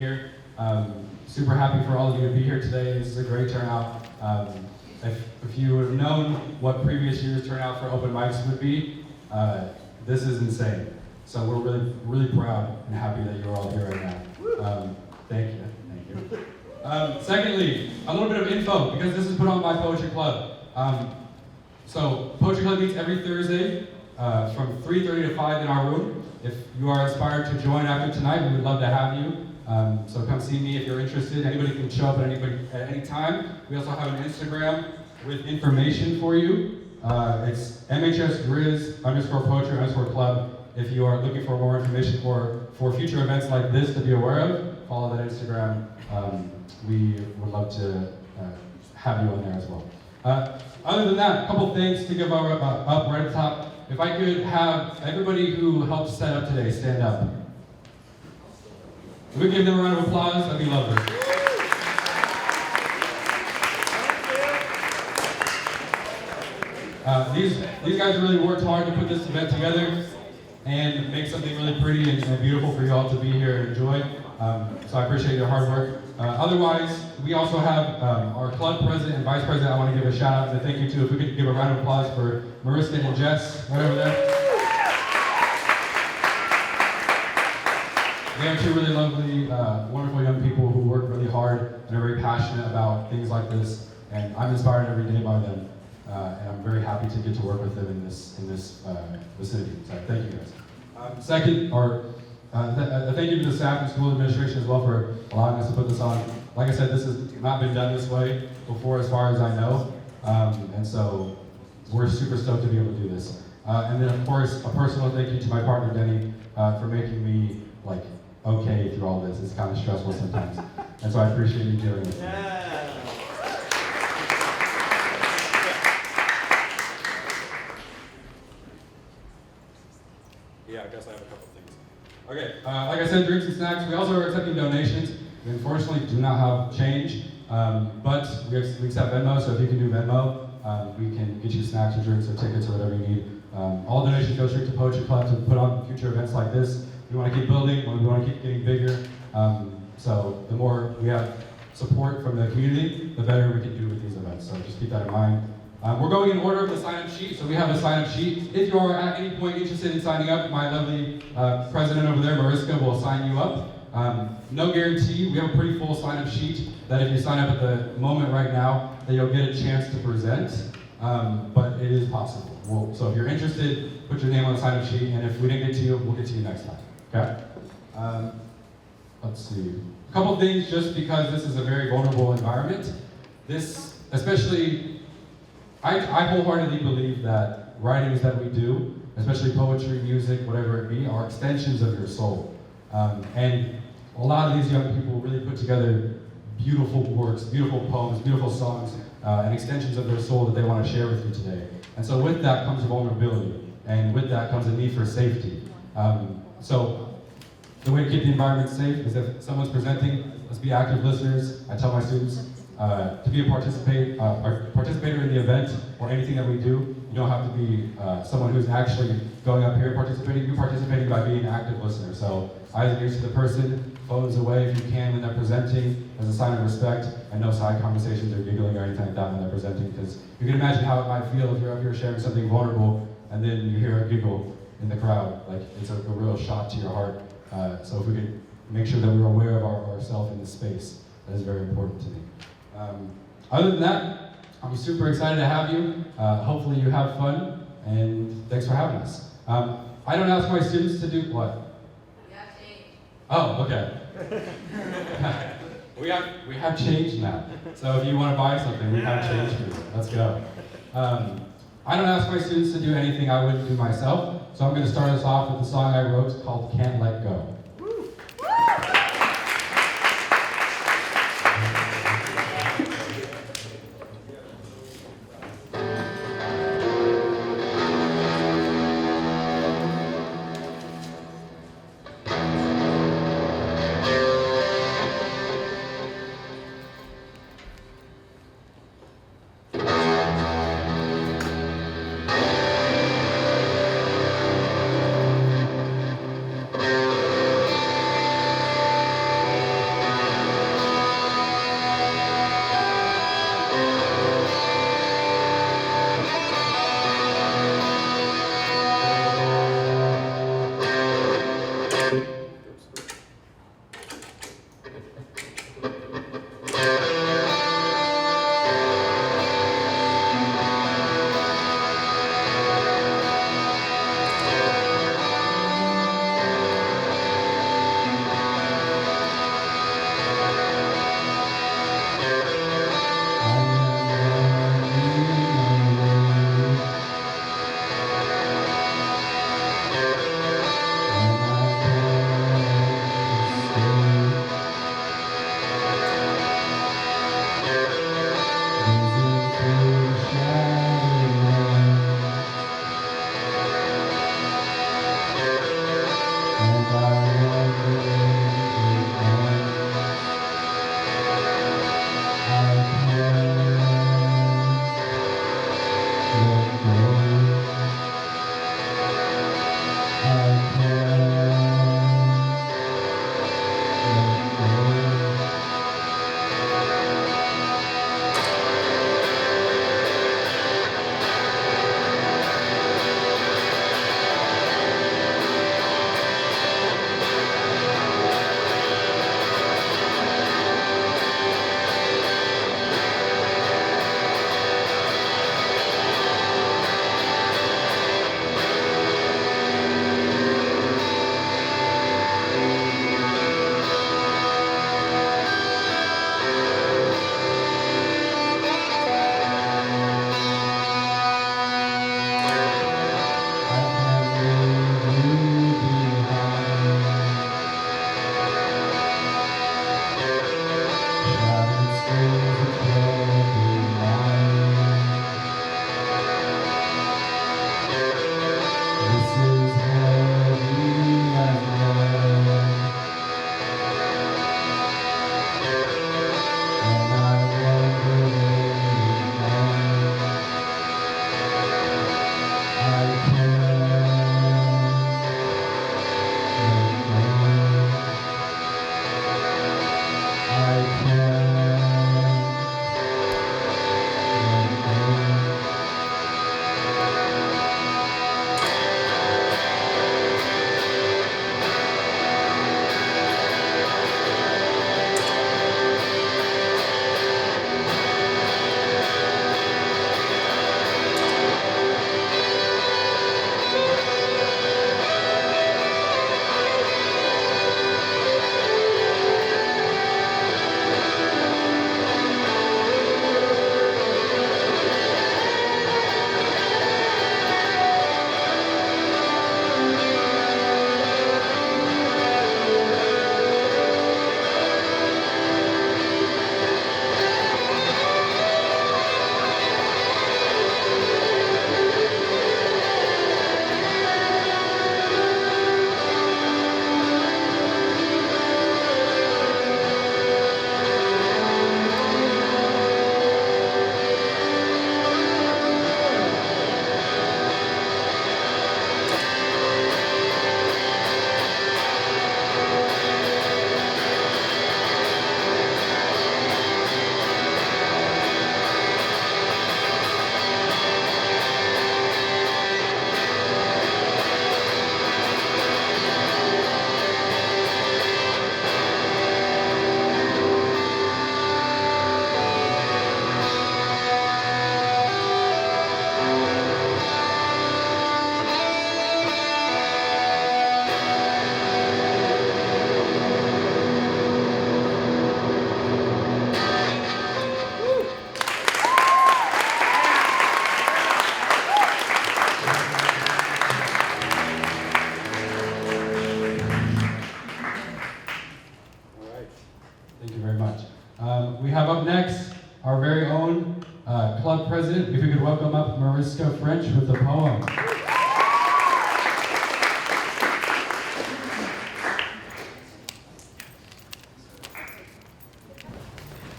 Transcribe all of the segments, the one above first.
here. Super happy for all of you to be here today. This is a great turnout. If you would have known what previous years' turnout for open mics would be, this is insane. So we're really proud and happy that you're all here right now. Thank you. Secondly, a little bit of info, because this is put on by Poetry Club. So Poetry Club meets every Thursday from 3:30 to 5 in our room. If you are inspired to join after tonight, we would love to have you. So come see me if you're interested. Anybody can show up at any time. We also have an Instagram with information for you. It's MHS _poetry _club. If you are looking for more information for future events like this to be aware of, follow that Instagram. We would love to have you on there as well. Other than that, a couple things to give up right at the top. If I could have everybody who helped set up today stand up. If we give them a round of applause, that'd be lovely. These guys really worked hard to put this event together and make something really pretty and beautiful for you all to be here and enjoy. So I appreciate your hard work. Otherwise, we also have our club president and vice president. I want to give a shout out and a thank you to. If we could give a round of applause for Mariska and Jess right over there. They are two really lovely, wonderful young people who work really hard and are very passionate about things like this. And I'm inspired every day by them. And I'm very happy to get to work with them in this vicinity. So thank you guys. Second, thank you to the staff and school administration as well for allowing us to put this on. Like I said, this has not been done this way before as far as I know. And so we're super stoked to be able to do this. And then of course, a personal thank you to my partner, Denny, for making me okay through all this. It's kind of stressful sometimes. And so I appreciate you doing it. Yeah, I guess I have a couple things. Okay, like I said, drinks and snacks. We also are accepting donations. We unfortunately do not have change, but we accept Venmo, so if you can do Venmo, we can get you snacks or drinks or tickets or whatever you need. All donations go straight to Poetry Club to put on future events like this. We want to keep building, we want to keep getting bigger. So the more we have support from the community, the better we can do with these events. So just keep that in mind. We're going in order of the sign-up sheet, so we have a sign-up sheet. If you are at any point interested in signing up, my lovely president over there, Mariska, will sign you up. No guarantee. We have a pretty full sign-up sheet that if you sign up at the moment right now, that you'll get a chance to present, but it is possible. So if you're interested, put your name on the sign-up sheet, and if we didn't get to you, we'll get to you next time. Okay? Let's see. A couple things, just because this is a very vulnerable environment. This, especially, I wholeheartedly believe that writings that we do, especially poetry, music, whatever it be, are extensions of your soul. And a lot of these young people really put together beautiful works, beautiful poems, beautiful songs, and extensions of their soul that they want to share with you today. And so with that comes vulnerability, and with that comes a need for safety. So the way to keep the environment safe is if someone's presenting, let's be active listeners. I tell my students to be a participator in the event or anything that we do. You don't have to be someone who's actually going up here and participating. You're participating by being an active listener. So eyes and ears to the person, phones away if you can when they're presenting as a sign of respect, and no side conversations or giggling or anything like that when they're presenting, because you can imagine how it might feel if you're up here sharing something vulnerable and then you hear a giggle in the crowd. It's a real shot to your heart. So if we could make sure that we're aware of ourselves in this space, that is very important to me. Other than that, I'm super excited to have you. Hopefully you have fun, and thanks for having us. I don't ask my students to do what? We have change. Oh, okay. we have change now. So if you want to buy something, we have change for you. Let's go. I don't ask my students to do anything I wouldn't do myself, so I'm going to start us off with a song I wrote called Can't Let Go. Thank you very much. We have up next our very own club president. If we could welcome up Mariska French with the poem.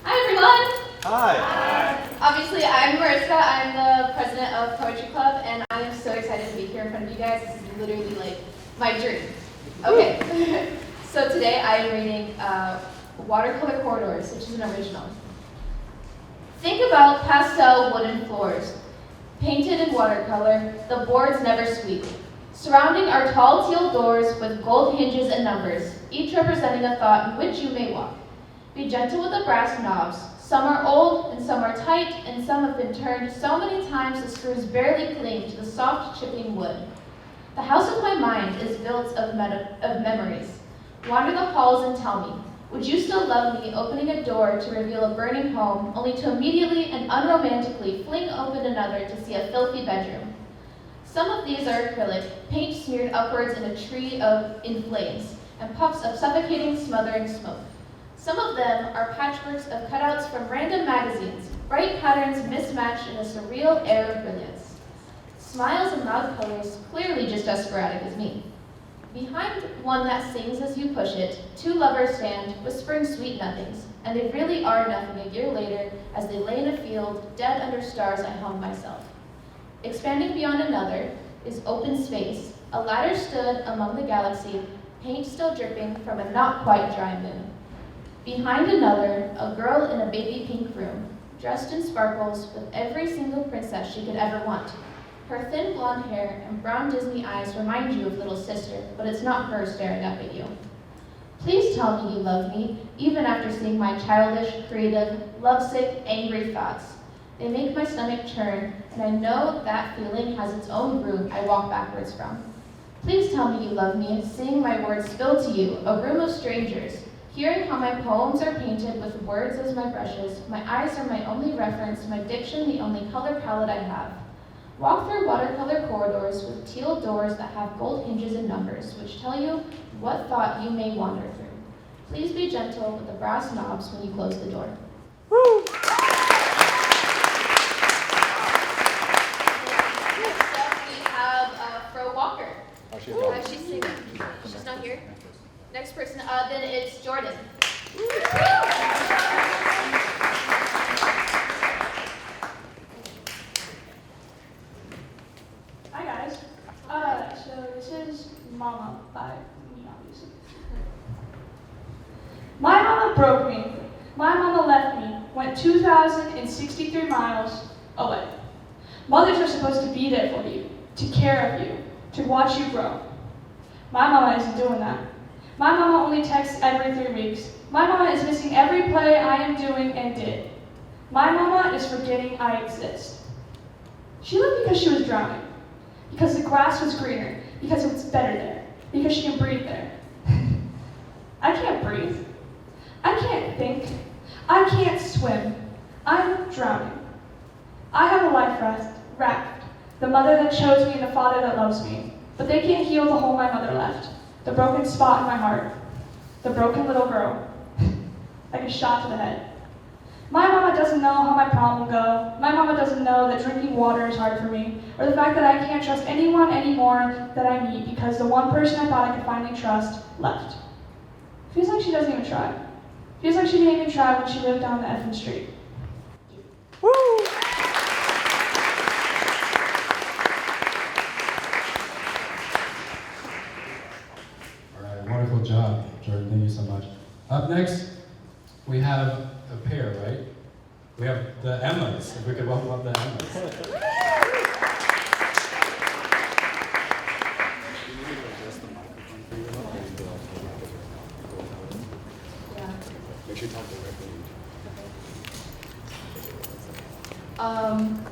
Hi everyone! Hi! Obviously, I'm Mariska. I'm the president of Poetry Club, and I am so excited to be here in front of you guys. This is literally like my dream. Okay, so today I am reading Watercolor Corridors, which is an original. Think about pastel wooden floors, painted in watercolor, the boards never squeak. Surrounding are tall teal doors with gold hinges and numbers, each representing a thought in which you may walk. Be gentle with the brass knobs. Some are old, and some are tight, and some have been turned so many times the screws barely cling to the soft chipping wood. The house of my mind is built of memories. Wander the halls and tell me, would you still love me opening a door to reveal a burning home, only to immediately and unromantically fling open another to see a filthy bedroom? Some of these are acrylic, paint smeared upwards in a tree in flames, and puffs of suffocating, smothering smoke. Some of them are patchworks of cutouts from random magazines, bright patterns mismatched in a surreal air of brilliance. Smiles and loud colors, clearly just as sporadic as me. Behind one that sings as you push it, two lovers stand, whispering sweet nothings, and they really are nothing a year later as they lay in a field, dead under stars I hung myself. Expanding beyond another is open space. A ladder stood among the galaxy, paint still dripping from a not quite dry moon. Behind another, a girl in a baby pink room, dressed in sparkles with every single princess she could ever want. Her thin blonde hair and brown Disney eyes remind you of little sister, but it's not her staring up at you. Please tell me you love me, even after seeing my childish, creative, lovesick, angry thoughts. They make my stomach churn, and I know that feeling has its own room I walk backwards from. Please tell me you love me, seeing my words spill to you, a room of strangers. Hearing how my poems are painted with words as my brushes, my eyes are my only reference, my diction the only color palette I have. Walk through watercolor corridors with teal doors that have gold hinges and numbers, which tell you what thought you may wander through. Please be gentle with the brass knobs when you close the door. Woo! Next up, we have Fro Walker. She's singing. She's not here. Next person, then it's Jordan. Hi guys. So this is Mama by me, obviously. My mama broke me. My mama left me, went 2,063 miles away. Mothers are supposed to be there for you, to care of you, to watch you grow. My mama isn't doing that. My mama only texts every 3 weeks. My mama is missing every play I am doing and did. My mama is forgetting I exist. She left because she was drowning, because the grass was greener, because it was better there, because she can breathe there. I can't breathe. I can't think. I can't swim. I'm drowning. I have a life raft, the mother that chose me and the father that loves me, but they can't heal the hole my mother left. The broken spot in my heart, the broken little girl, like a shot to the head. My mama doesn't know how my prom will go. My mama doesn't know that drinking water is hard for me, or the fact that I can't trust anyone anymore that I meet because the one person I thought I could finally trust left. Feels like she doesn't even try. Feels like she didn't even try when she lived down the effing street. Woo! Wonderful job, Jordan. Thank you so much. Up next, we have a pair, right? We have the Emmas. If we could welcome up the Emmas.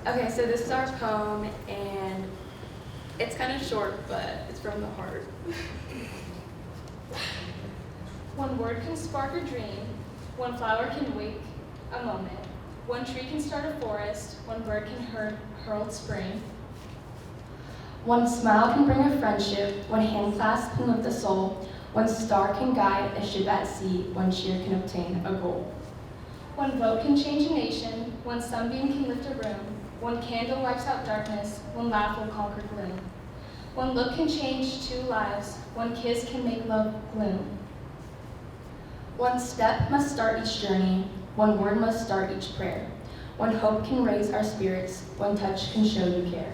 Okay, so this is our poem, and it's kind of short, but it's from the heart. One word can spark a dream, one flower can wake a moment, one tree can start a forest, one bird can herald spring. One smile can bring a friendship, one hand clasp can lift the soul, One star can guide a ship at sea, one cheer can obtain a goal. One vote can change a nation, one sunbeam can lift a room, one candle wipes out darkness, one laugh will conquer gloom. One look can change two lives, one kiss can make love gloom. One step must start each journey, one word must start each prayer. One hope can raise our spirits, one touch can show you care.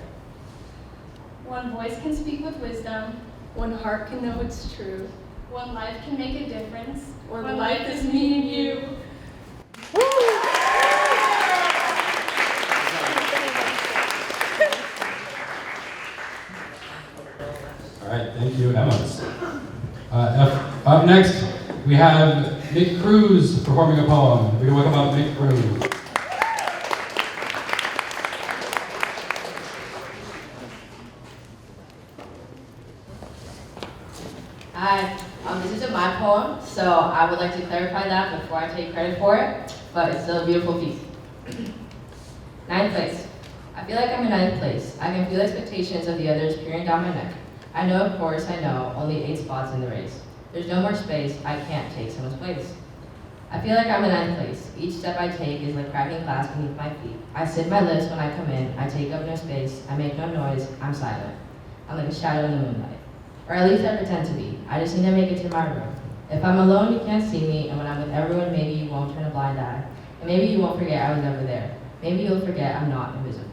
One voice can speak with wisdom, One heart can know it's true. one life can make a difference, One life is me and you. All right, thank you, Emma. Up next, we have Mick Cruz performing a poem. We can welcome up Mick Cruz. Hi, this isn't my poem, so I would like to clarify that before I take credit for it, but it's still a beautiful piece. Ninth place. I feel like I'm in ninth place. I can feel expectations of the others peering down my neck. I know, of course, I know, only 8 spots in the race. There's no more space, I can't take someone's place. I feel like I'm in ninth place. Each step I take is like cracking glass beneath my feet. I sit my lips when I come in, I take up no space, I make no noise, I'm silent. I'm like a shadow in the moonlight. Or at least I pretend to be. I just need to make it to my room. If I'm alone, you can't see me, and when I'm with everyone, maybe you won't turn a blind eye. And maybe you won't forget I was ever there. Maybe you'll forget I'm not invisible.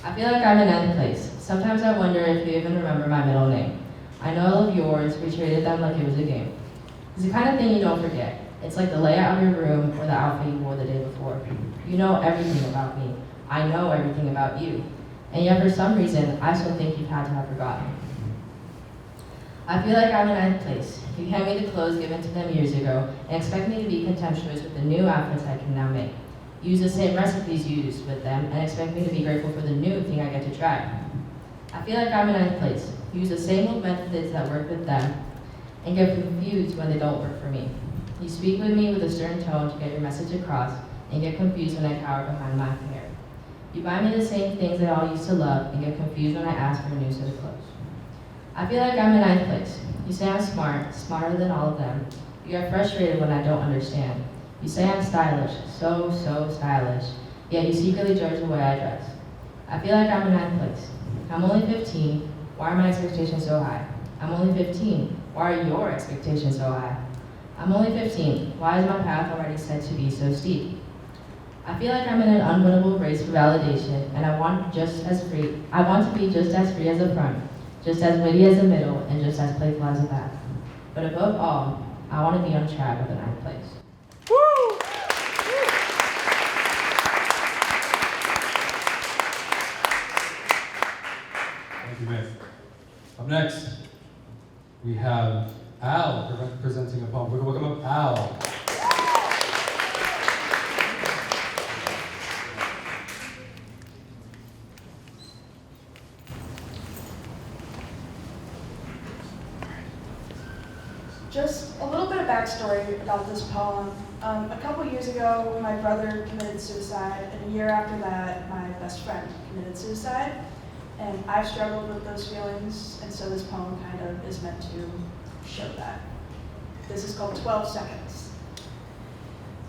I feel like I'm in ninth place. Sometimes I wonder if you even remember my middle name. I know all of yours, we traded them like it was a game. It's the kind of thing you don't forget. It's like the layout of your room or the outfit you wore the day before. You know everything about me. I know everything about you. And yet for some reason, I still think you've had to have forgotten. I feel like I'm in ninth place. You hand me the clothes given to them years ago and expect me to be contemptuous with the new outfits I can now make. Use the same recipes you used with them and expect me to be grateful for the new thing I get to try. I feel like I'm in ninth place. Use the same old methods that work with them and get confused when they don't work for me. You speak with me with a stern tone to get your message across and get confused when I cower behind my hair. You buy me the same things I all used to love and get confused when I ask for a new set of clothes. I feel like I'm in ninth place. You say I'm smart, smarter than all of them. You get frustrated when I don't understand. You say I'm stylish, so stylish, yet you secretly judge the way I dress. I feel like I'm in ninth place. I'm only 15, why are my expectations so high? I'm only 15, why are your expectations so high? I'm only 15, why is my path already set to be so steep? I feel like I'm in an unwinnable race for validation, and I want to be just as free as the front, just as witty as the middle, and just as playful as the back. But above all, I want to be on track with the ninth place. Woo! Thank you, Mick. Up next, we have Al presenting a poem. We can welcome up Al. Just a little bit of backstory about this poem. A couple years ago, my brother committed suicide, and a year after that, my best friend committed suicide. And I've struggled with those feelings, and so this poem kind of is meant to show that. This is called 12 Seconds.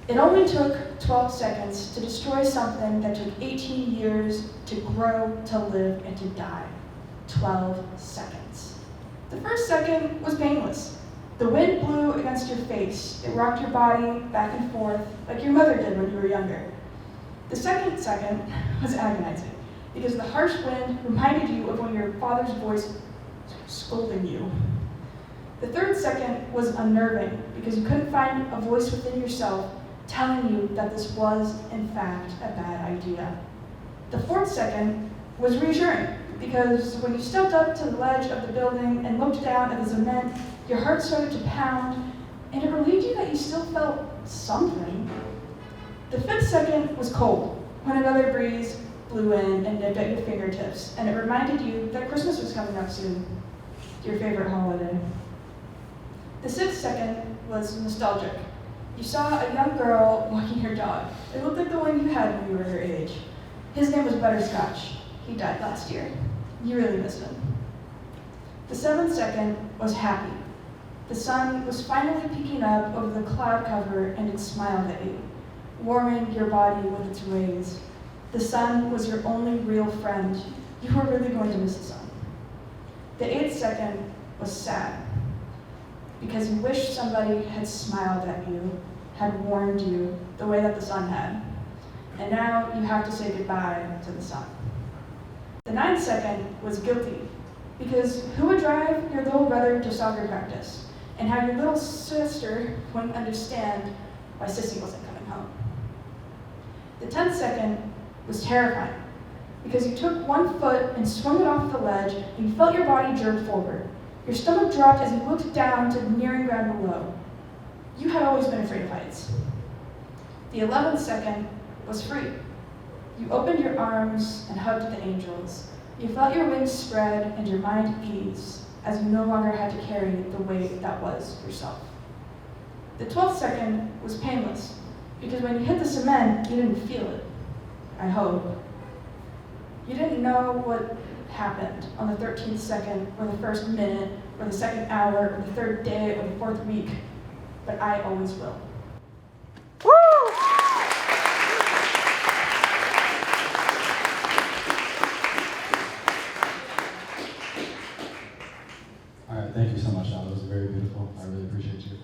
It only took 12 seconds to destroy something that took 18 years to grow, to live, and to die. 12 seconds. The first second was painless. The wind blew against your face. It rocked your body back and forth like your mother did when you were younger. The second second was agonizing because the harsh wind reminded you of when your father's voice scolding you. The third second was unnerving because you couldn't find a voice within yourself telling you that this was, in fact, a bad idea. The fourth second was reassuring because when you stepped up to the ledge of the building and looked down at the cement, your heart started to pound, and it relieved you that you still felt something. The fifth second was cold, when another breeze blew in and nipped at your fingertips, and it reminded you that Christmas was coming up soon, your favorite holiday. The sixth second was nostalgic. You saw a young girl walking her dog. It looked like the one you had when you were her age. His name was Butterscotch. He died last year. You really missed him. The seventh second was happy. The sun was finally peeking up over the cloud cover and it smiled at you, warming your body with its rays. The sun was your only real friend. You were really going to miss the sun. The 8th second was sad, because you wished somebody had smiled at you, had warned you the way that the sun had. And now you have to say goodbye to the sun. The 9th second was guilty, because who would drive your little brother to soccer practice, and how your little sister wouldn't understand why Sissy wasn't coming home. The 10th second was terrifying, because you took one foot and swung it off the ledge, and you felt your body jerk forward. Your stomach dropped as you looked down to the nearing ground below. You had always been afraid of heights. The 11th second was free. You opened your arms and hugged the angels. You felt your wings spread and your mind ease, as you no longer had to carry the weight that was yourself. The 12th second was painless, because when you hit the cement, you didn't feel it. I hope. You didn't know what happened on the 13th second, or the first minute, or the second hour, or the 3rd day, or the 4th week, but I always will. Woo! All right, thank you so much, Al. That was very beautiful. I really appreciate you.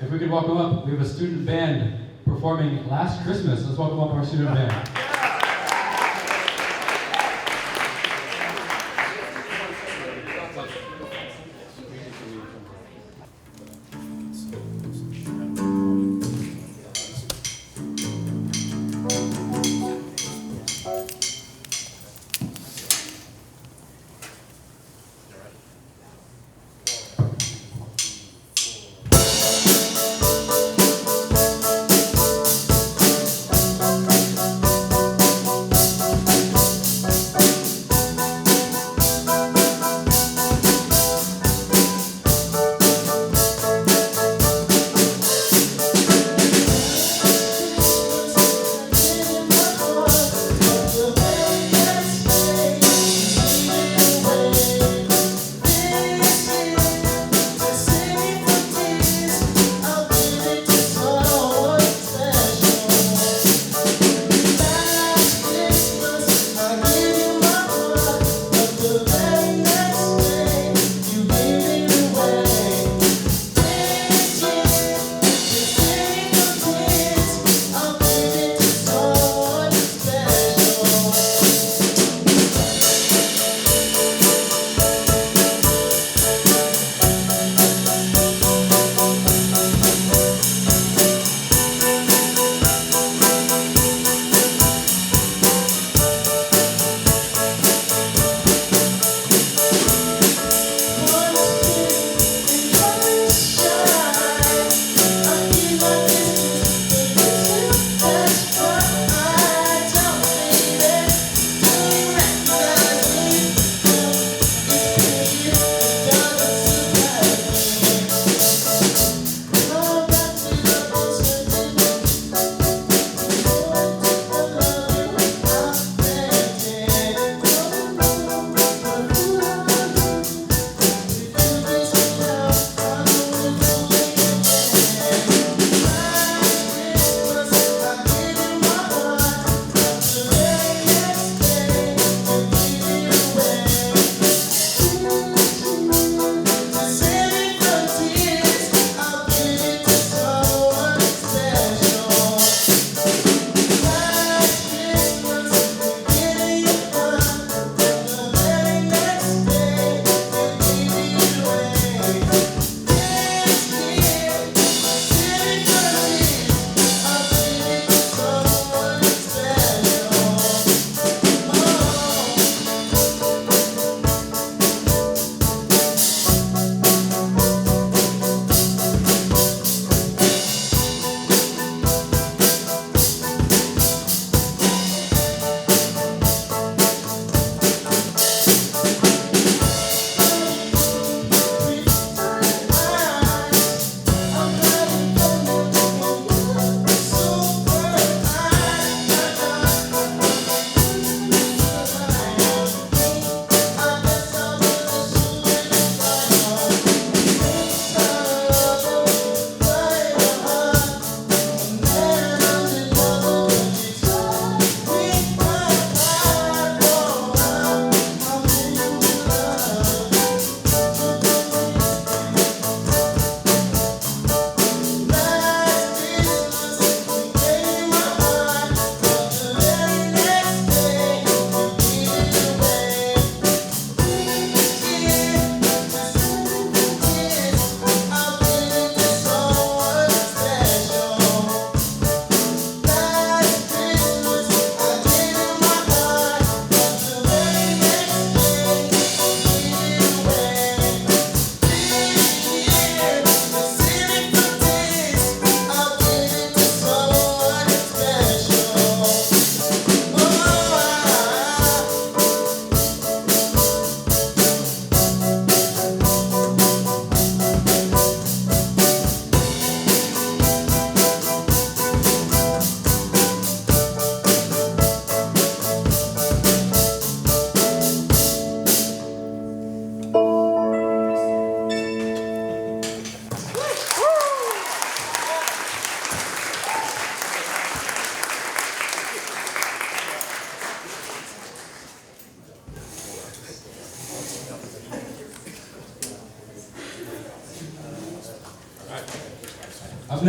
If we could welcome up, we have a student band performing Last Christmas. Let's welcome up our student band.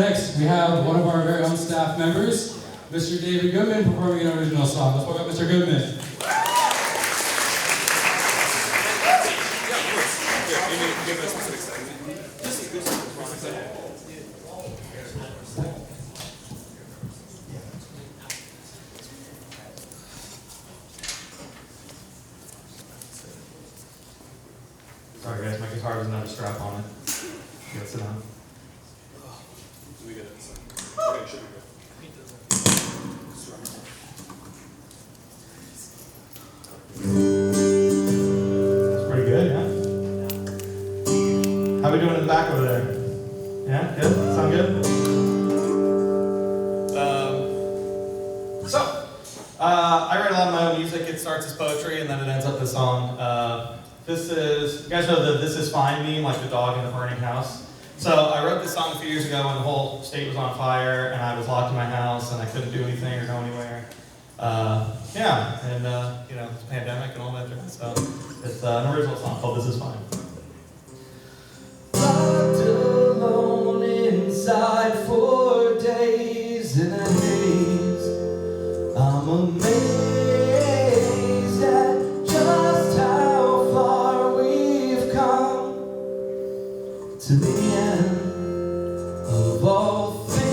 next, we have one of our very own staff members, Mr. David Goodman, performing an original song. Let's welcome Mr. Goodman. Sorry guys, my guitar doesn't have a strap on it. You gotta sit down. That's pretty good, yeah? How we doing in the back over there? Yeah, good? Sound good? I write a lot of my own music. It starts as poetry and then it ends up as song. You guys know the "This Is Fine" meme, like the dog in the burning house? So I wrote this song a few years ago when the whole state was on fire and I was locked in my house and I couldn't do anything or go anywhere. You know, it's a pandemic and all that jazz. So it's an original song called "This Is Fine." Locked alone inside for days in a haze. I'm amazed at just how far we've come to the end of all things.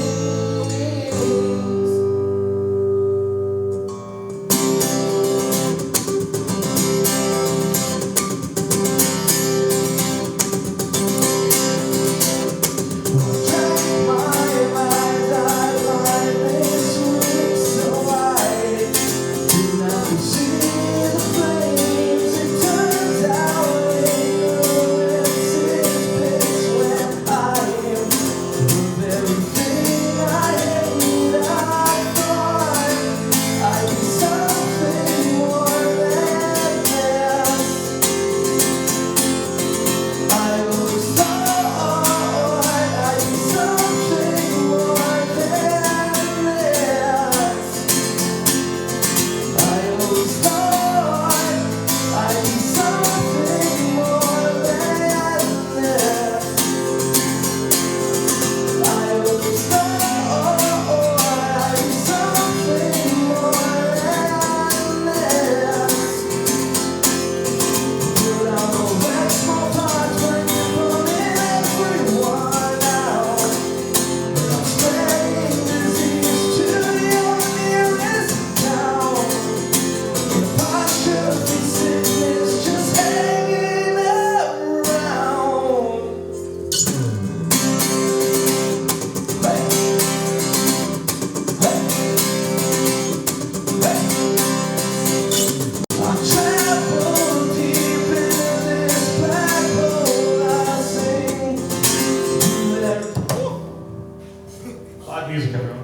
Music, everyone.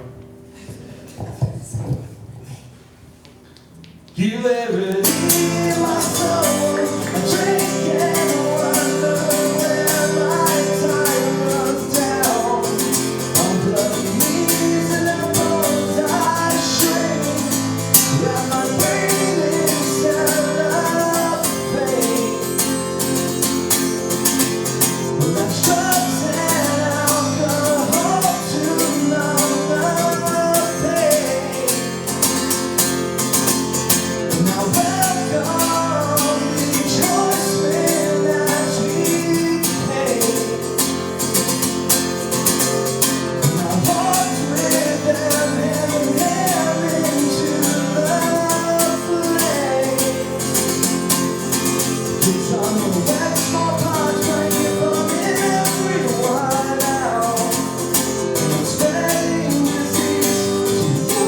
You ever hear my soul? I drink and wonder where my time runs down. On bloody knees and elbows I shrink. Wrap my brain inside of pain. Well, that's drugs and alcohol to numb the pain. Now welcome, rejoice with as we came. Now walk with them hand in hand into the flame. It's on the wet small pond, drinking from everyone out. And I'm spreading disease to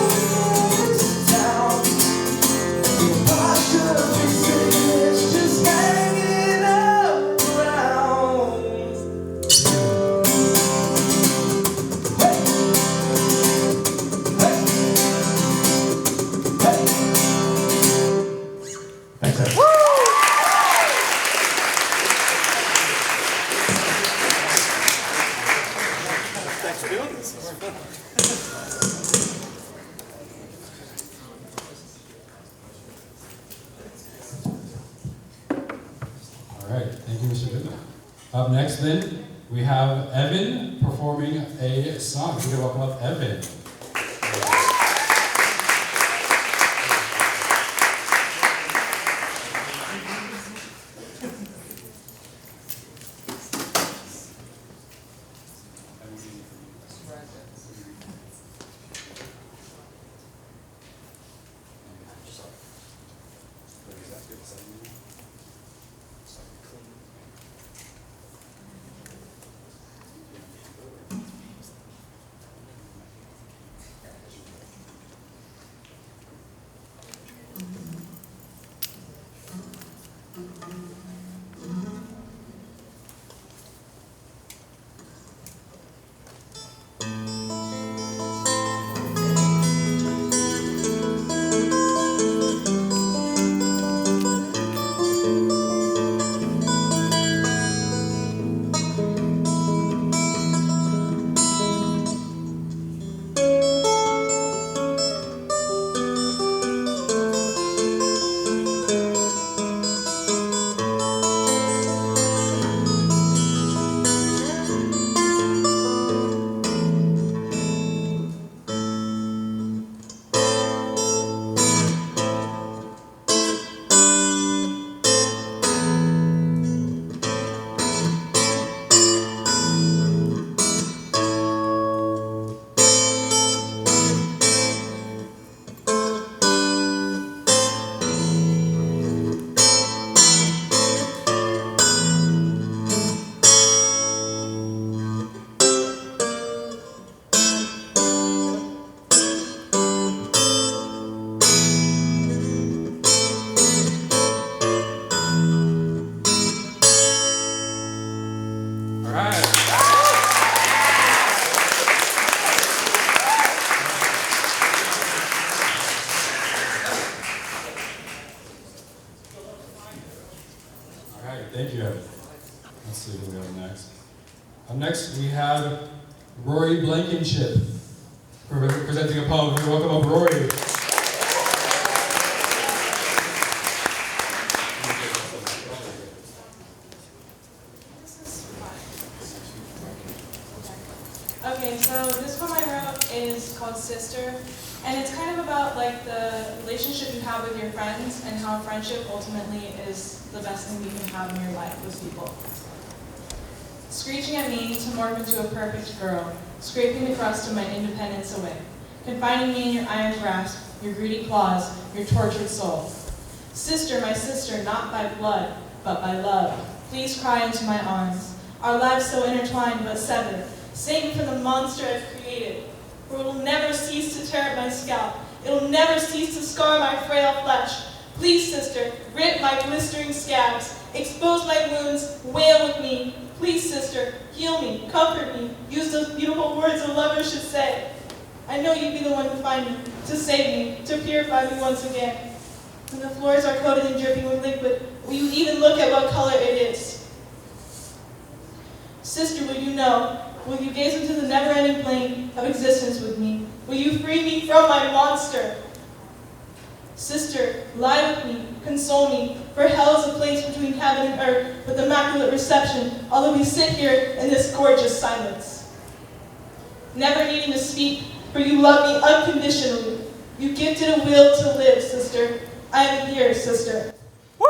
this town. The apostrophe sickness just hanging around. Hey, hey, hey. Thanks, Ed. Thanks for doing this. All right, thank you, Mr. Goodman. Up next, then, we have Evan performing a song. We can welcome up Evan. Thank you, Evan. Let's see who we have next. Up next, we have Rory Blankenship presenting a poem. We welcome up Rory. Okay, so this poem I wrote is called Sister, and it's kind of about like the relationship you have with your friends and how friendship ultimately is the best thing you can have in your life with people. Screeching at me to morph into a perfect girl, scraping the crust of my independence away, confining me in your iron grasp, your greedy claws, your tortured soul. Sister, my sister, not by blood, but by love, please cry into my arms. Our lives so intertwined but severed. Save me from the monster I've created, for it will never cease to tear at my scalp. It will never cease to scar my frail flesh. Please, sister, rip my blistering scabs, expose my wounds, wail with me. Please, sister, heal me, comfort me, use those beautiful words a lover should say. I know you'd be the one to find me, to save me, to purify me once again. When the floors are coated and dripping with liquid, will you even look at what color it is? Sister, will you know? Will you gaze into the never-ending plane of existence with me? Will you free me from my monster? Sister, lie with me, console me, for hell is a place between heaven and earth with immaculate reception, although we sit here in this gorgeous silence. Never needing to speak, for you love me unconditionally. You gifted a will to live, sister. I am here, sister. Woo!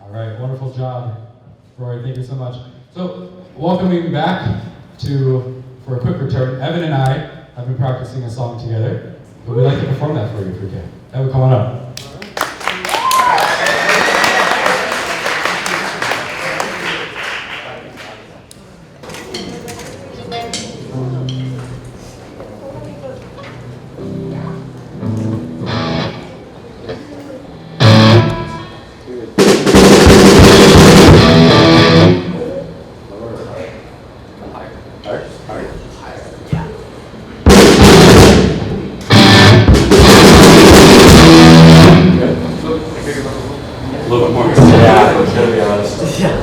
All right, wonderful job, Rory. Thank you so much. So, welcoming back for a quick return, Evan and I have been practicing a song together, but we'd like to perform that for you if we can. Evan, come on up. A little bit more. Yeah, to be honest. Yeah.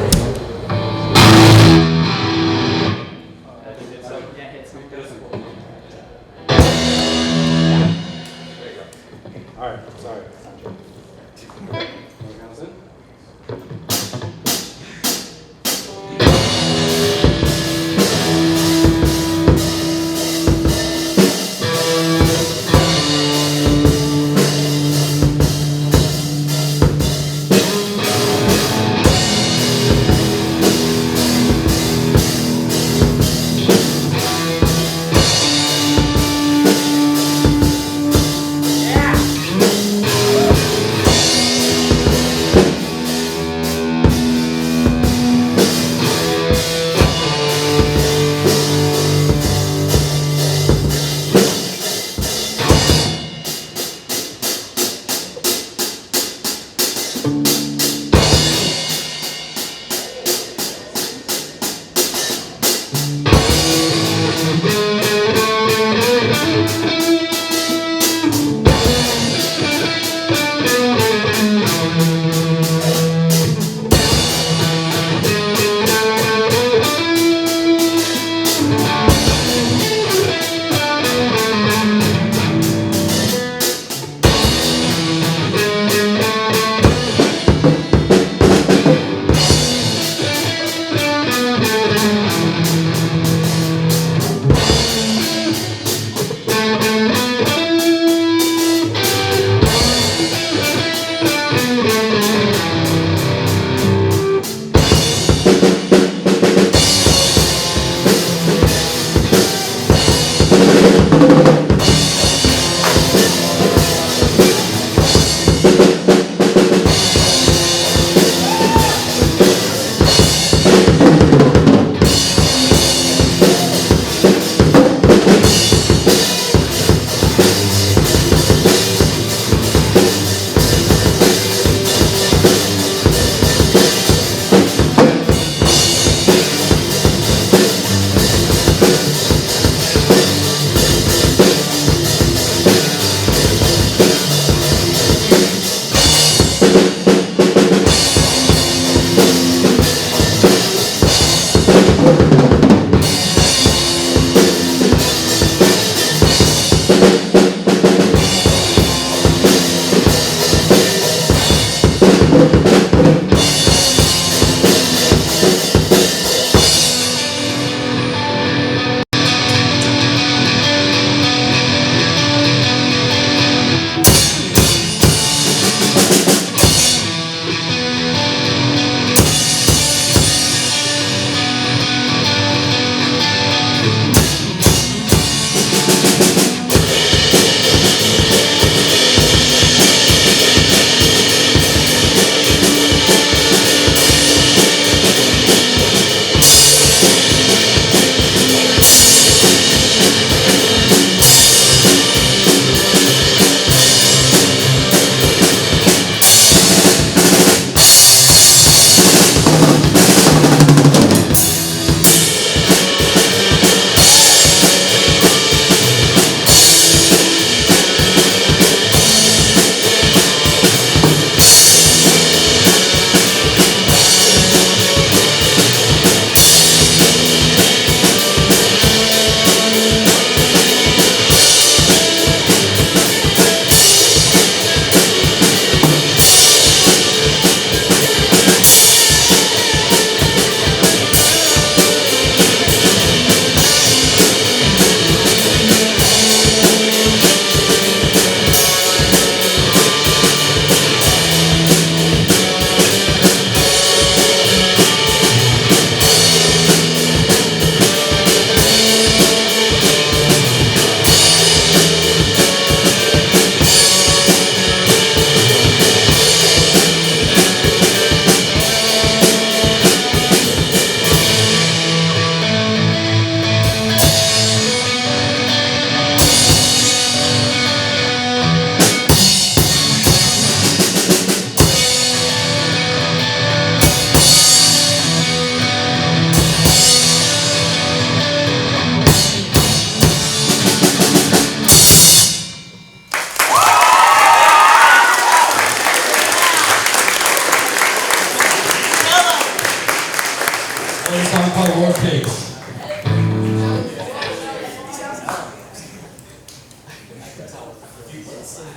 a song called War Pigs.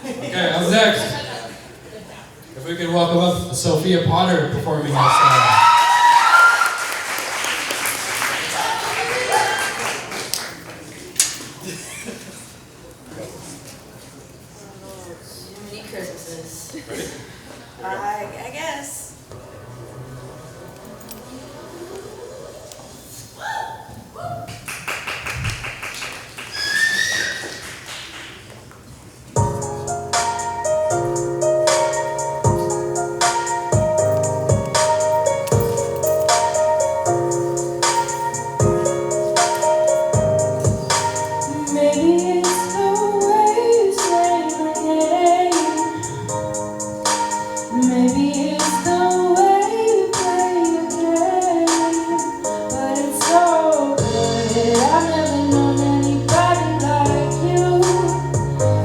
Okay, up next, if we can welcome up Sophia Potter performing us. Many Christmases. Ready? I guess. Maybe it's the way you say my name. Maybe it's the way you play your game. But it's so good. I've never known anybody like you.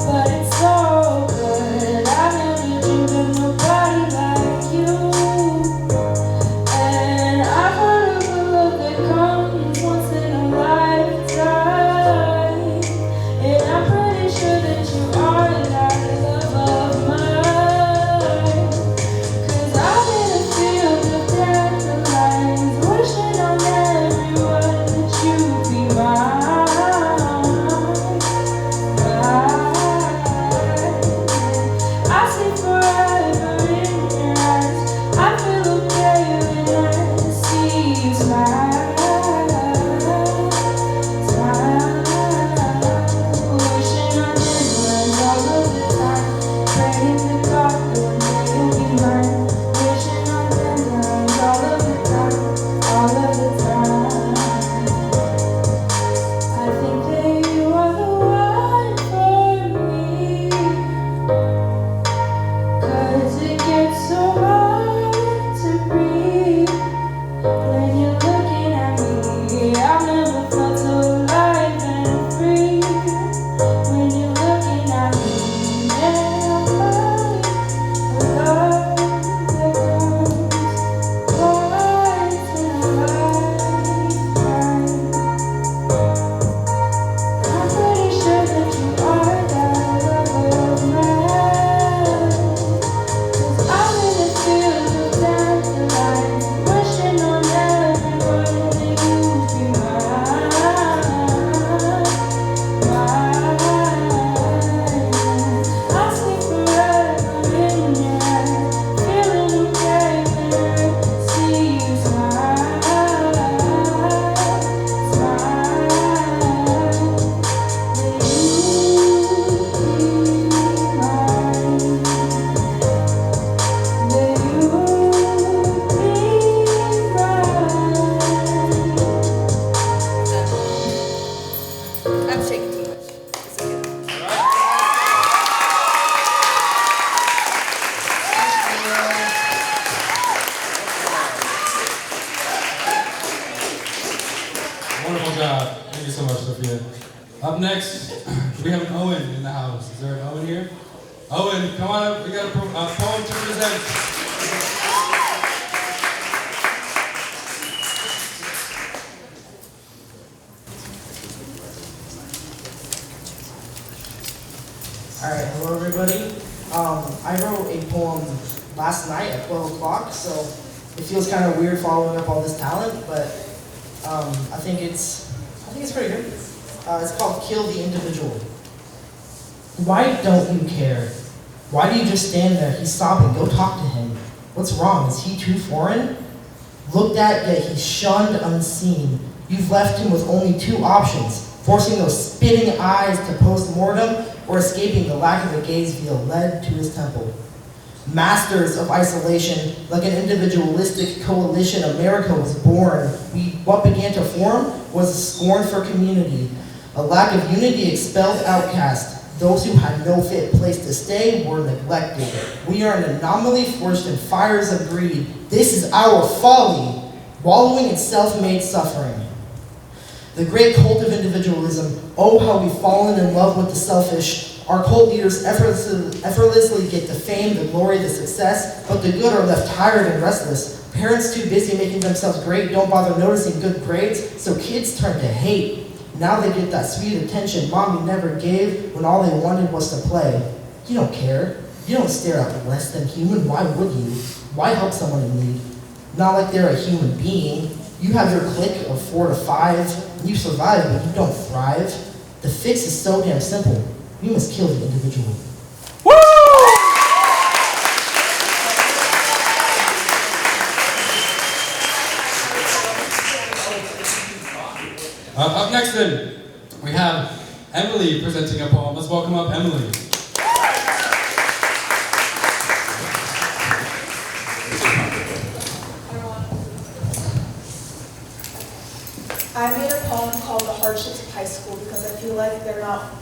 But it's so good. I've never dreamed of nobody like you. And I've heard of a love that comes once in a lifetime. And I'm pretty sure that you are that love of mine. 'Cause I've been a field of dandelions, wishing on everyone that you'd be mine. I see forever in your eyes. I feel okay when I see you smile. Wishing on dandelions all of the time. Praying to God that one day you'll be mine. Wishing on dandelions all of the time. All of the time. I think that you are the one for me. 'Cause it gets so hard to breathe when you're looking at me. I've never felt so alive and free when you're looking at me. And I'm falling for love that comes once in a lifetime. I'm pretty sure that you are that love of mine. 'Cause I'm in a field of dandelions, wishing on everyone that you'd be mine. I sleep forever in your eyes, feeling okay when I see you smile. I'm shaking too much. It's okay. Wonderful job. Thank you so much, Sophia. Up next, we have an Owen in the house. Is there an Owen here? Owen, come on up. We got a poem to present. Alright, hello everybody. I wrote a poem last night at 12 o'clock, so it feels kind of weird following up all this talent, but I think it's pretty good. It's called Kill the Individual. Why don't you care? Why do you just stand there? He's sobbing. Go talk to him. What's wrong? Is he too foreign? Looked at, yet he's shunned, unseen. You've left him with only two options, forcing those spitting eyes to post-mortem or escaping the lack of a gaze via lead to his temple. Masters of isolation, like an individualistic coalition, America was born. What began to form was a scorn for community. A lack of unity expelled outcasts. Those who had no fit place to stay were neglected. We are an anomaly forged in fires of greed. This is our folly, wallowing in self-made suffering. The great cult of individualism, oh how we've fallen in love with the selfish. Our cult leaders effortlessly get the fame, the glory, the success, but the good are left tired and restless. Parents too busy making themselves great don't bother noticing good grades, so kids turn to hate. Now they get that sweet attention mommy never gave when all they wanted was to play. You don't care. You don't stare at less than human. Why would you? Why help someone in need? Not like they're a human being. You have your clique of 4 to 5, and you survive, but you don't thrive. The fix is so damn simple. We must kill the individual. Up next then, we have Emily presenting a poem. Let's welcome up Emily. I made a poem called The Hardships of High School because I feel like they're not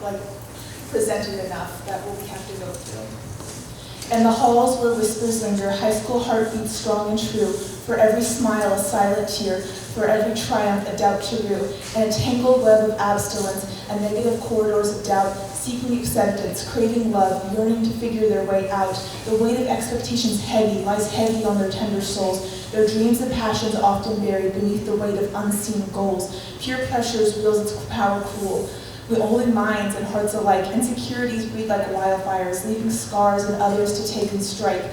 presented enough, that what we have to go through. In the halls where whispers linger, high school heart beats strong and true. For every smile, a silent tear. For every triumph, a doubt to rue. In a tangled web of abstinence and negative corridors of doubt, seeking acceptance, craving love, yearning to figure their way out. The weight of expectations heavy, lies heavy on their tender souls. Their dreams and passions often buried beneath the weight of unseen goals. Peer pressures wields its power cruel. With only minds and hearts alike, insecurities breed like wildfires, leaving scars and others to take and strike.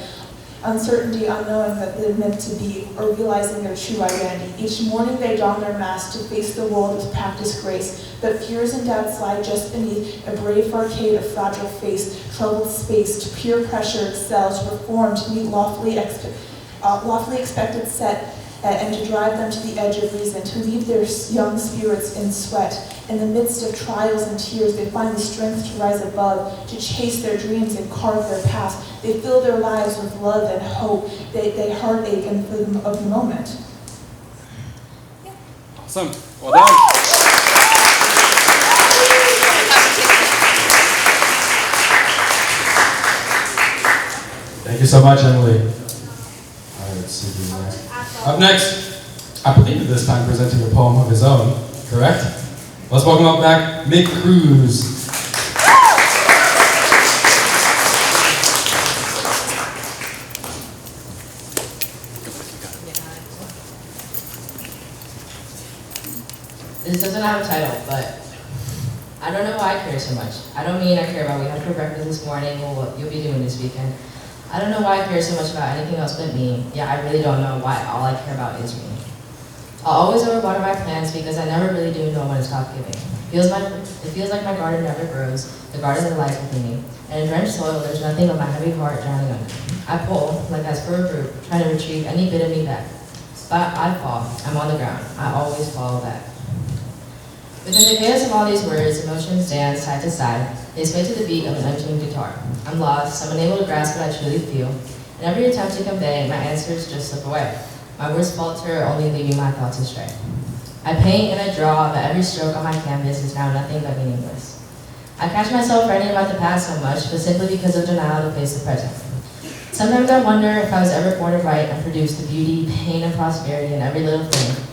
Uncertainty, unknowing that they're meant to be, or realizing their true identity. Each morning they don their mask to face the world with practiced grace, but fears and doubts lie just beneath a brave arcade of fragile face, troubled space, to peer pressure excels, to reform, to meet lawfully expected set, and to drive them to the edge of reason, to leave their young spirits in sweat. In the midst of trials and tears, they find the strength to rise above, to chase their dreams and carve their path. They fill their lives with love and hope. They heartache and of the moment. Awesome. Well done. Thank you so much, Emily. All right, let's see who's next. Up next, I believe this time presenting a poem of his own, correct? Let's welcome up back Mick Cruz. This doesn't have a title, but I don't know why I care so much. I don't mean I care about what we had for breakfast this morning or what you'll be doing this weekend. I don't know why I care so much about anything else but me. Yeah, I really don't know why all I care about is me. I'll always overwater my plants because I never really do know when to stop giving. It feels like my garden never grows, the garden that lies within me. And in drenched soil, there's nothing but my heavy heart drowning under. I pull, like as for a root, trying to retrieve any bit of me back. But I fall, I'm on the ground, I always fall back. Within the chaos of all these words, emotions dance side to side. They sway to the beat of an untuned guitar. I'm lost, I'm unable to grasp what I truly feel. In every attempt to convey, my answers just slip away. My words falter, only leaving my thoughts astray. I paint and I draw, but every stroke on my canvas is now nothing but meaningless. I catch myself writing about the past so much, but simply because of denial to face the present. Sometimes I wonder if I was ever born to write and produce the beauty, pain, and prosperity in every little thing.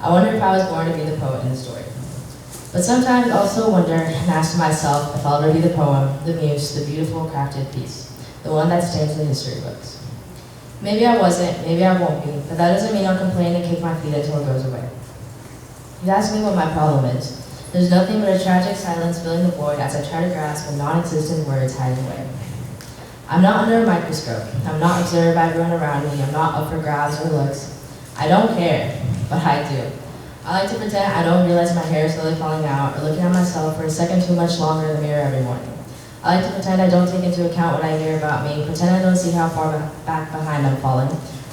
I wonder if I was born to be the poet in the story. But sometimes I also wonder and ask myself if I'll ever be the poem, the muse, the beautiful crafted piece, the one that stains the history books. Maybe I wasn't, maybe I won't be, but that doesn't mean I'll complain and kick my feet until it goes away. You ask me what my problem is. There's nothing but a tragic silence filling the void as I try to grasp the non-existent words hiding away. I'm not under a microscope. I'm not observed by everyone around me. I'm not up for grabs or looks. I don't care, but I do. I like to pretend I don't realize my hair is slowly falling out or looking at myself for a second too much longer in the mirror every morning. I like to pretend I don't take into account what I hear about me, pretend I don't see how far back behind I'm falling,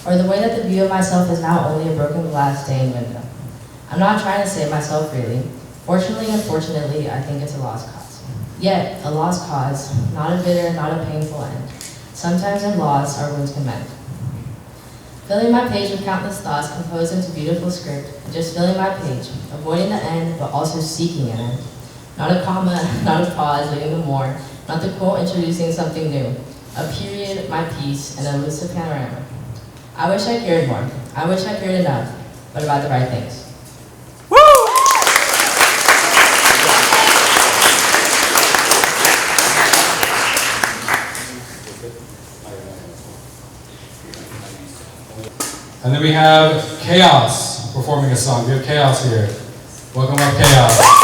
or the way that the view of myself is now only a broken glass stained window. I'm not trying to save myself really. Fortunately and unfortunately, I think it's a lost cause. Yet, a lost cause, not a bitter, not a painful end. Sometimes in loss, our wounds can mend. Filling my page with countless thoughts composed into beautiful script, just filling my page, avoiding the end, but also seeking an end. Not a comma, not a pause, leaving the more, not the quote introducing something new. A period, my piece, and a lucid panorama. I wish I cared more. I wish I cared enough, but about the right things. And then we have Chaos performing a song. We have Chaos here. Welcome up, Chaos.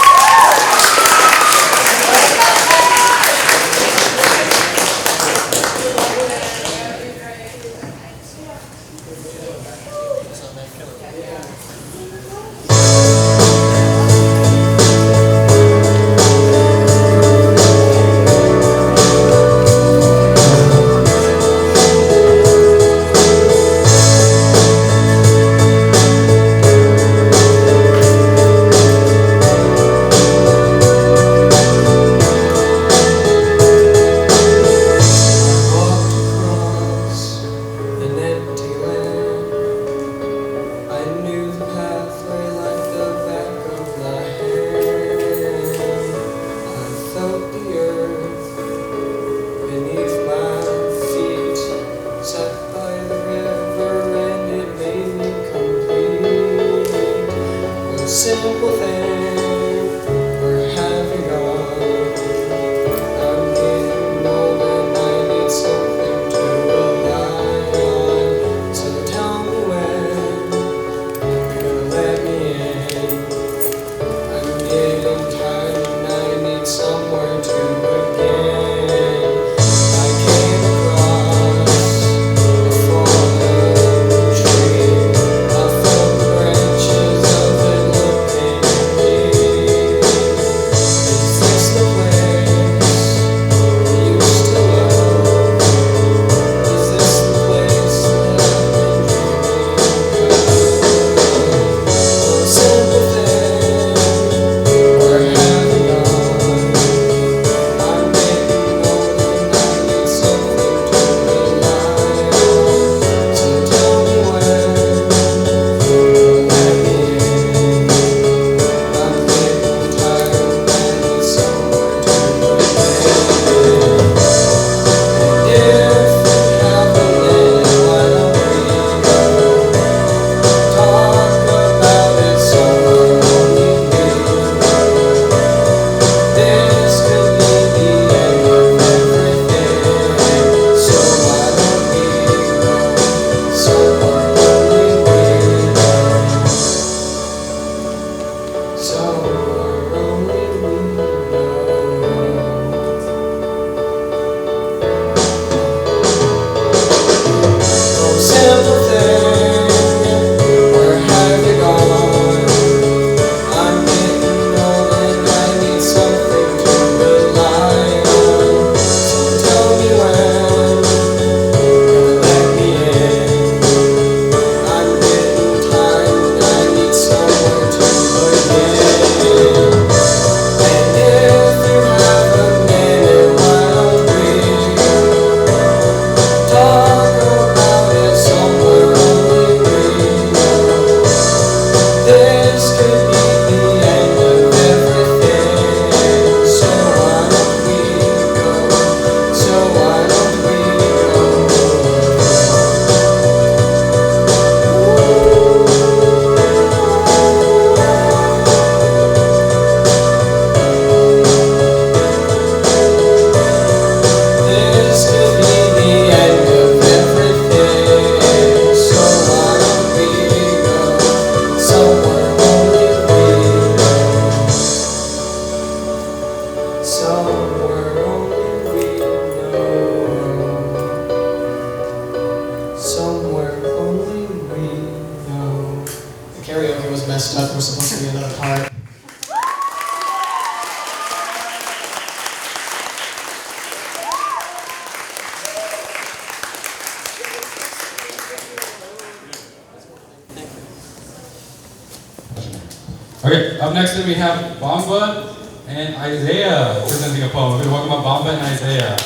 Okay, up next then we have Bomba and Isaiah presenting a poem. Okay, welcome up Bomba and Isaiah.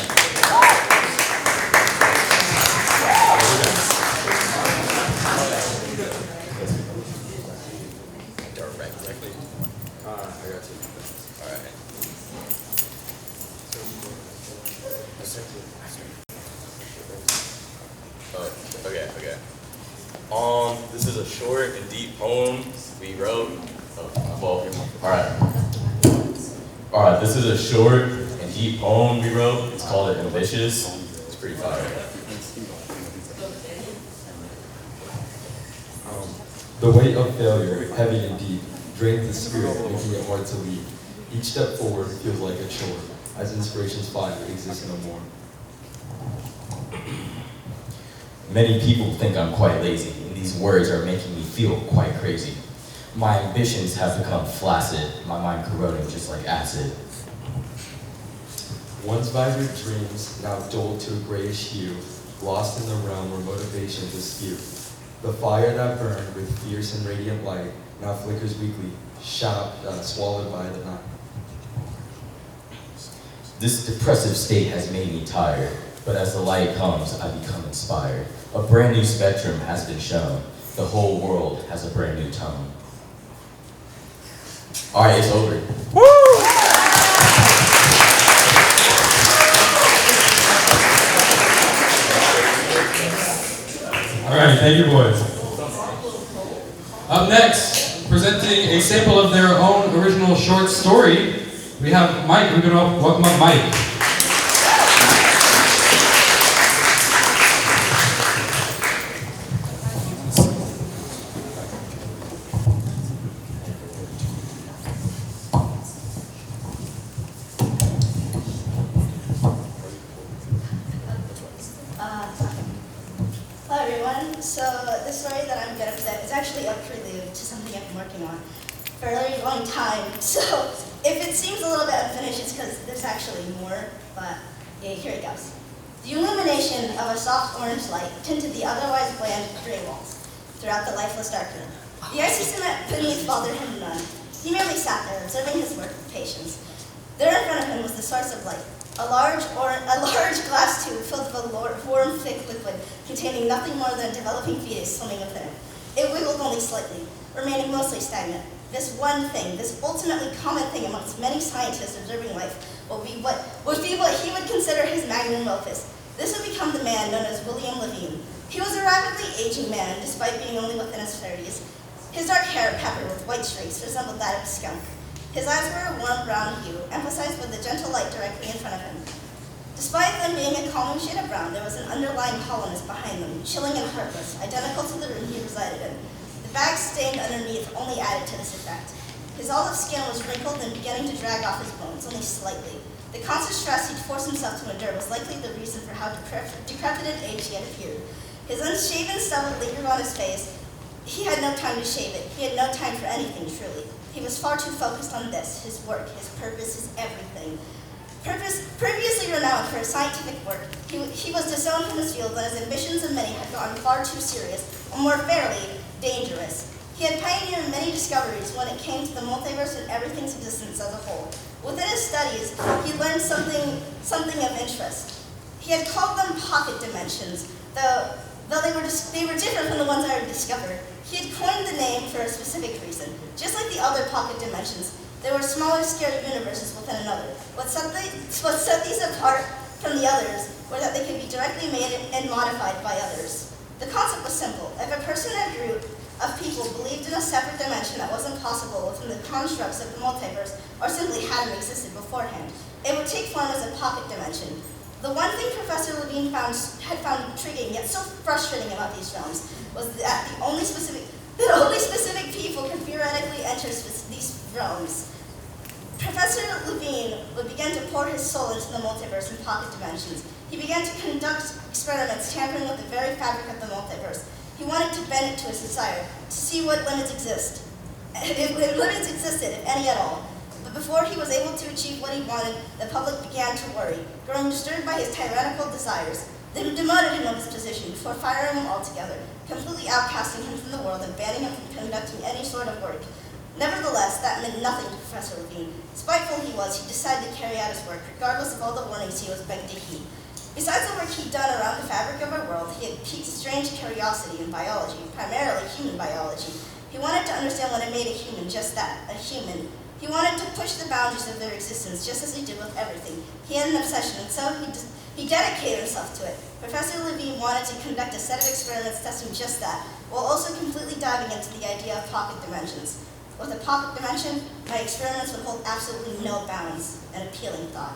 This is a short and deep poem we wrote. Alright, this is a short and deep poem we wrote. It's called Ambitious. It's pretty fire. The weight of failure, heavy and deep, drains the spirit, making it hard to leave. Each step forward feels like a chore, as inspiration's fire exists no more. Many people think I'm quite lazy, and these words are making me feel quite crazy. My ambitions have become flaccid, my mind corroding just like acid. Once vibrant dreams, now dulled to a grayish hue, lost in the realm where motivations askew. The fire that burned with fierce and radiant light now flickers weakly, swallowed by the night. This depressive state has made me tired, but as the light comes, I become inspired. A brand new spectrum has been shown. The whole world has a brand new tone. All right, it's over. All right, thank you, boys. Up next, presenting a sample of their own original short story, we have Mike. We're going to welcome up Mike. Hello everyone. So the story that I'm going to present is actually a prelude to something I've been working on for a very long time. So if it seems a little bit unfinished, it's because there's actually more, but yeah, here it goes. The illumination of a soft orange light tinted the otherwise bland gray walls throughout the lifeless darkness. The icy cement beneath bothered him none. He merely sat there, observing his work with patience. There in front of him was the source of light, a large glass tube filled with a warm, thick liquid containing nothing more than a developing fetus swimming within it. It wiggled only slightly, remaining mostly stagnant. This one thing, this ultimately common thing amongst many scientists observing life, would be what he would consider his magnum opus. This would become the man known as William Levine. He was a rapidly aging man, despite being only within his 30s. His dark hair, peppered with white streaks, resembled that of a skunk. His eyes were a warm brown hue, emphasized by the gentle light directly in front of him. Despite them being a calming shade of brown, there was an underlying hollowness behind them, chilling and heartless, identical to the room he resided in. The bags stained underneath only added to this effect. His olive skin was wrinkled and beginning to drag off his bones, only slightly. The constant stress he'd forced himself to endure was likely the reason for how decrepit and aged he had appeared. His unshaven stubble lingered on his face. He had no time to shave it. He had no time for anything, truly. He was far too focused on this, his work, his purpose, his everything. Previously renowned for his scientific work, he was disowned from his field when his ambitions of many had gotten far too serious, or more fairly, dangerous. He had pioneered many discoveries when it came to the multiverse and everything's existence as a whole. Within his studies, he learned something of interest. He had called them pocket dimensions, though they were different from the ones I had discovered. He had coined the name for a specific reason. Just like the other pocket dimensions, there were smaller, scary universes within another. What set these apart from the others were that they could be directly made and modified by others. The concept was simple. If a person or group of people believed in a separate dimension that wasn't possible within the constructs of the multiverse, or simply hadn't existed beforehand, it would take form as a pocket dimension. The one thing Professor Levine had found intriguing, yet so frustrating about these realms, was that only specific people could theoretically enter these realms. Professor Levine would begin to pour his soul into the multiverse and pocket dimensions. He began to conduct experiments tampering with the very fabric of the multiverse. He wanted to bend it to his desire, to see what limits exist. If limits existed, if any at all. But before he was able to achieve what he wanted, the public began to worry, growing disturbed by his tyrannical desires. They demoted him of his position before firing him altogether, completely outcasting him from the world and banning him from conducting any sort of work. Nevertheless, that meant nothing to Professor Levine. Spiteful he was, he decided to carry out his work, regardless of all the warnings he was begged to heed. Besides the work he'd done around the fabric of our world, he had piqued strange curiosity in biology, primarily human biology. He wanted to understand what had made a human just that, a human. He wanted to push the boundaries of their existence, just as he did with everything. He had an obsession, and so he dedicated himself to it. Professor Levine wanted to conduct a set of experiments testing just that, while also completely diving into the idea of pocket dimensions. With a pocket dimension, my experiments would hold absolutely no bounds, an appealing thought.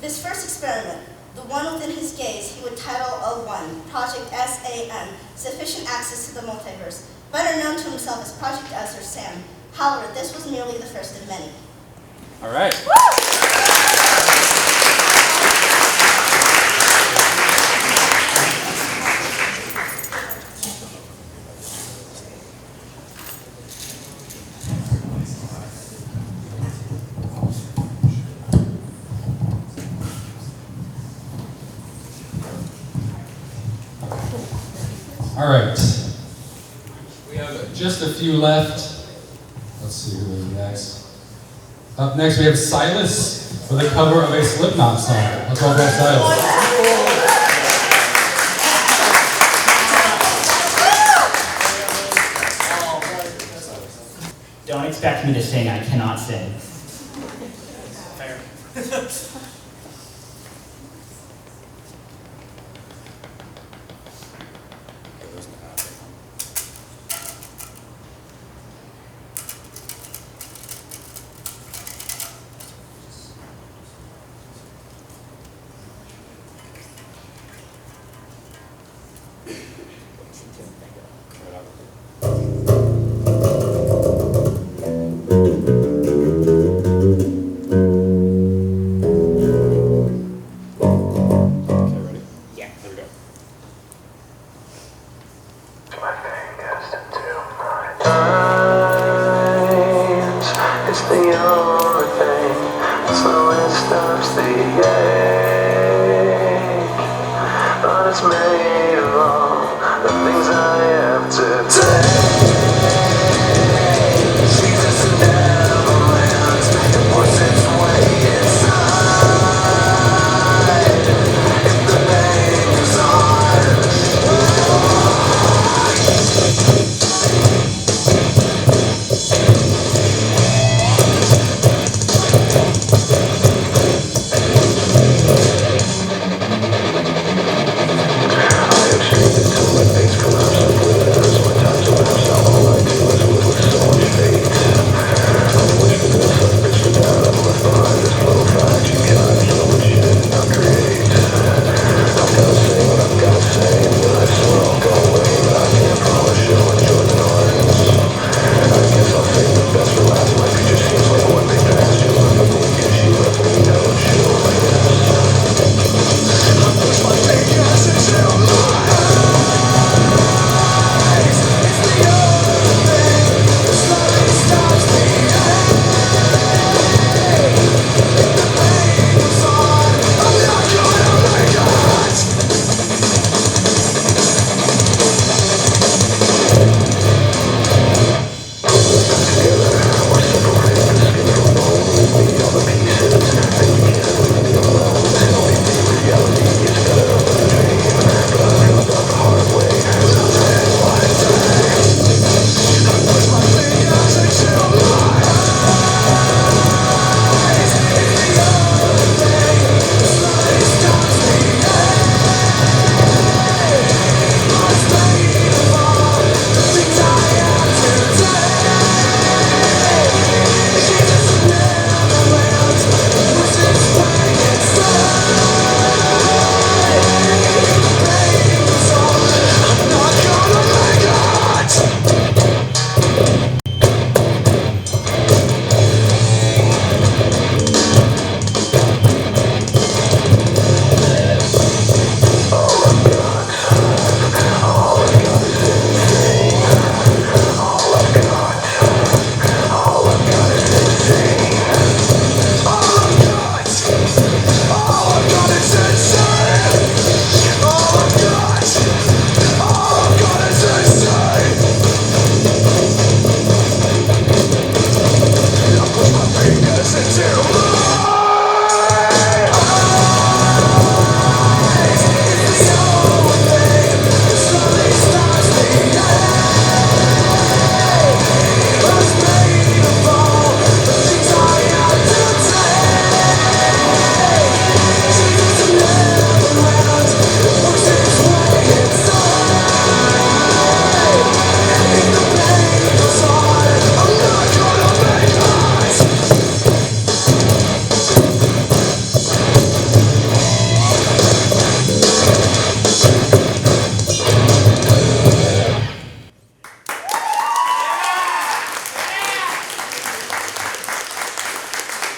This first experiment, the one within his gaze, he would title O1, Project SAM, Sufficient Access to the Multiverse, better known to himself as Project S or SAM. However, this was merely the first of many. All right. All right. We have just a few left. Let's see who is next. Up next, we have Silas with a cover of a Slipknot song. Let's welcome Silas. Don't expect me to sing, I cannot sing. Fair.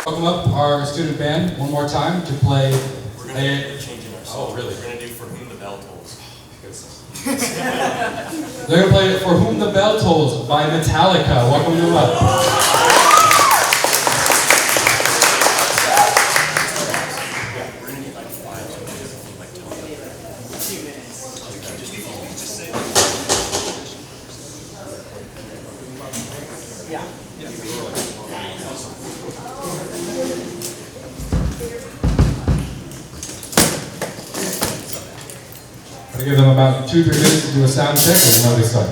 Welcome up our student band one more time to play. We're changing our song. Oh, really? We're gonna do For Whom the Bell Tolls. They're gonna play For Whom the Bell Tolls by Metallica. Welcome them up. I'll give them about 2-3 minutes to do a sound check and then they start.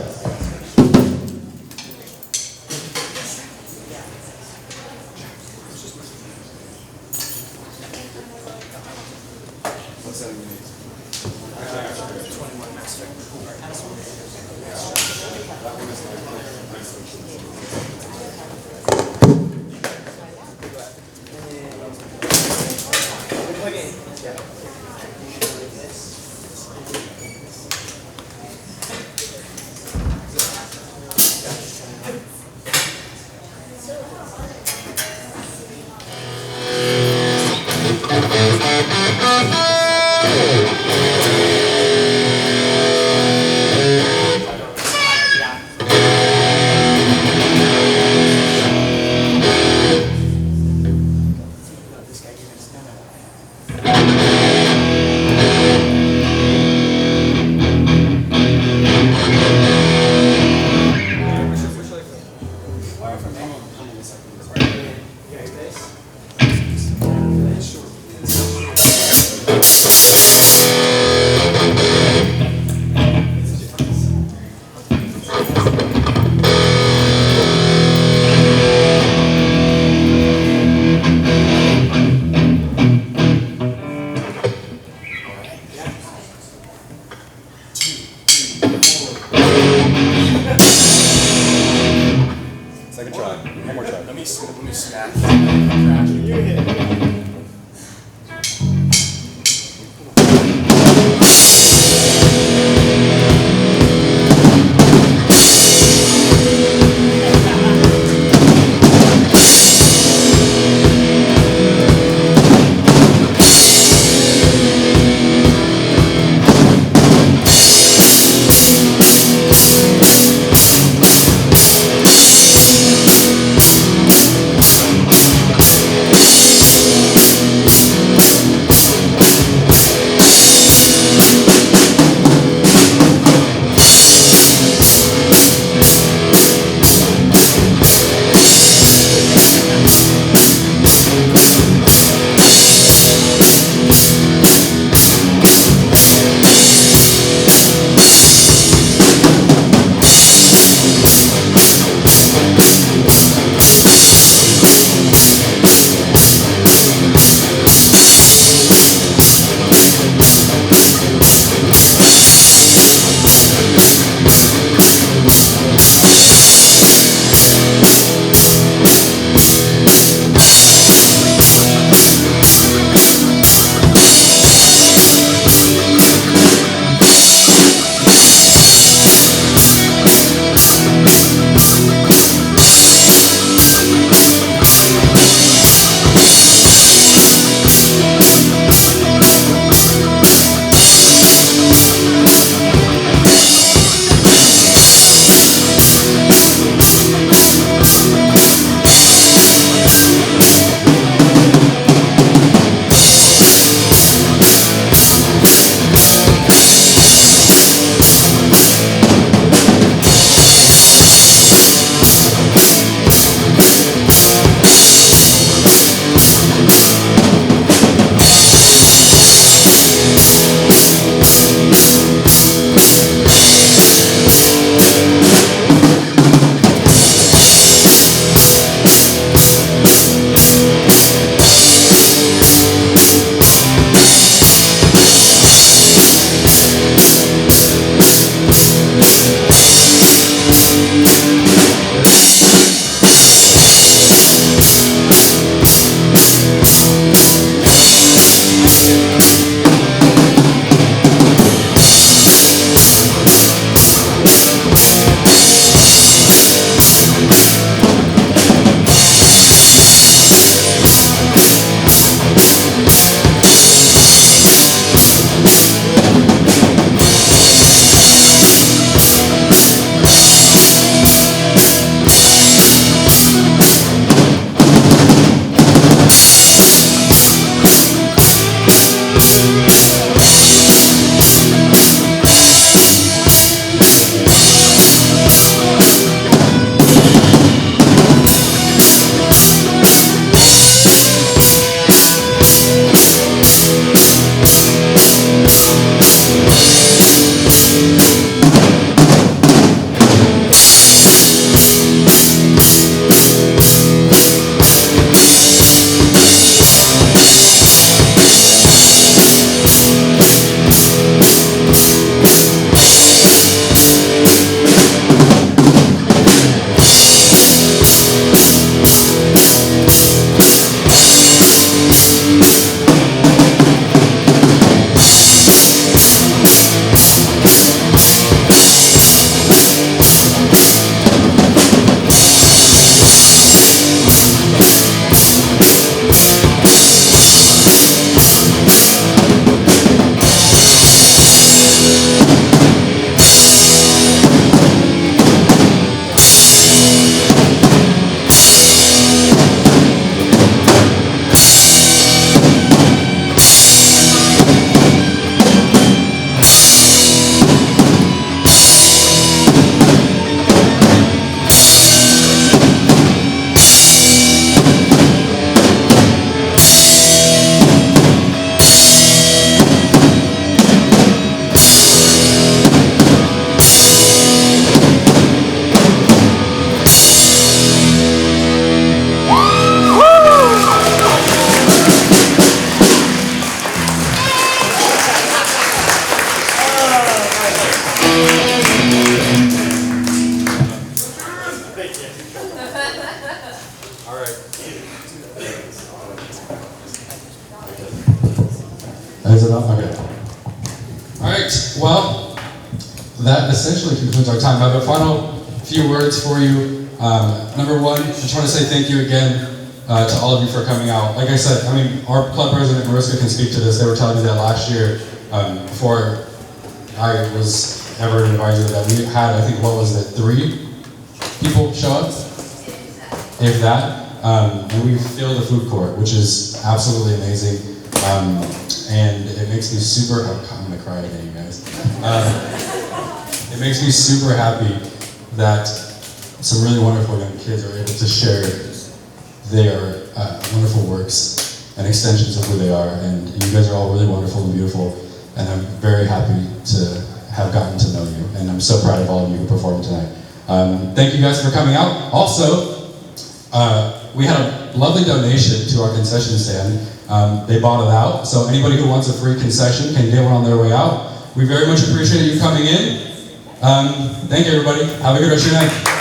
Second try. One more try. Let me smack. All right. Is it on? Okay. All right. Well, that essentially concludes our time. I have a final few words for you. Number one, I just want to say thank you again to all of you for coming out. Like I said, I mean, our club president, Mariska, can speak to this. They were telling me that last year, before I was ever an advisor, that we had, I think, what was it, 3 people show up? If that. And we filled the food court, which is absolutely amazing. And it makes me super, I'm gonna cry again, you guys. It makes me super happy that some really wonderful young kids are able to share their wonderful works and extensions of who they are. And you guys are all really wonderful and beautiful. And I'm very happy to have gotten to know you. And I'm so proud of all of you who performed tonight. Thank you guys for coming out. Also, we had a lovely donation to our concession stand. They bought it out, so anybody who wants a free concession can get one on their way out. We very much appreciate you coming in. Thank you, everybody. Have a good rest of your night.